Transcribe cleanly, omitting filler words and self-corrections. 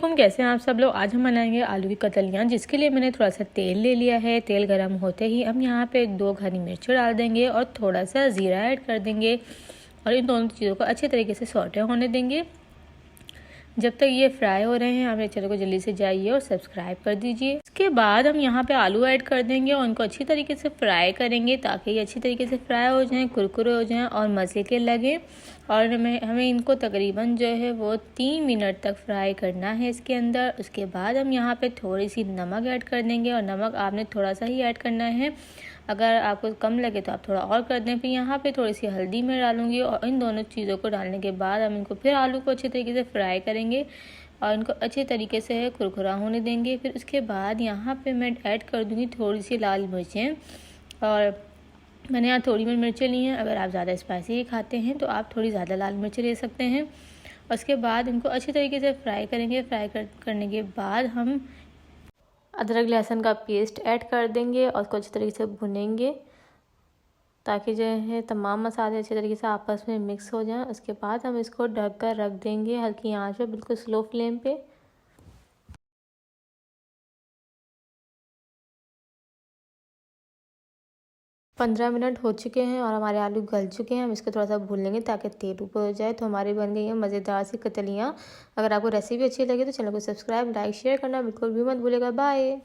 अस्सलामुअलैकुम, कैसे हैं आप सब लोग। आज हम बनाएंगे आलू की कतलियाँ, जिसके लिए मैंने थोड़ा सा तेल ले लिया है। तेल गरम होते ही हम यहाँ पे 2 हरी मिर्च डाल देंगे और थोड़ा सा ज़ीरा ऐड कर देंगे और इन दोनों चीज़ों को अच्छे तरीके से सौटे होने देंगे। जब तक ये फ्राई हो रहे हैं आप मेरे चैनल को जल्दी से जाइए और सब्सक्राइब कर दीजिए। इसके बाद हम यहाँ पे आलू ऐड कर देंगे और उनको अच्छी तरीके से फ्राई करेंगे ताकि ये अच्छी तरीके से फ्राई हो जाएं, कुरकुरे हो जाएं और मज़े के लगें। और हमें इनको तकरीबन जो है वो 3 मिनट तक फ्राई करना है इसके अंदर। उसके बाद हम यहाँ पे थोड़ी सी नमक ऐड कर देंगे और नमक आपने थोड़ा सा ही ऐड करना है, अगर आपको कम लगे तो आप थोड़ा और कर दें। फिर यहाँ पे थोड़ी सी हल्दी मैं डालूंगी और इन दोनों चीज़ों को डालने के बाद हम इनको फिर आलू को अच्छे तरीके से फ्राई करेंगे और इनको अच्छे तरीके से कुरकुरा होने देंगे। फिर उसके बाद यहाँ पे मैं ऐड कर दूँगी थोड़ी सी लाल मिर्चें, और मैंने यहाँ थोड़ी मिर्चें ली हैं। अगर आप ज़्यादा स्पाइसी खाते हैं तो आप थोड़ी ज़्यादा लाल मिर्चें ले सकते हैं। उसके बाद इनको अच्छी तरीके से फ्राई करेंगे। करने के बाद हम अदरक लहसुन का पेस्ट ऐड कर देंगे और उसको अच्छी तरीके से भुनेंगे ताकि जो है तमाम मसाले अच्छे तरीके से आपस में मिक्स हो जाएं। उसके बाद हम इसको ढक कर रख देंगे हल्की आंच पे, बिल्कुल स्लो फ्लेम पे। 15 मिनट हो चुके हैं और हमारे आलू गल चुके हैं। हम इसको थोड़ा सा भून लेंगे ताकि तेल ऊपर हो जाए। तो हमारी बन गई है मज़ेदार सी कतलियाँ। अगर आपको रेसिपी अच्छी लगे तो चैनल को सब्सक्राइब, लाइक, शेयर करना बिल्कुल भी मत भूलिएगा। बाय।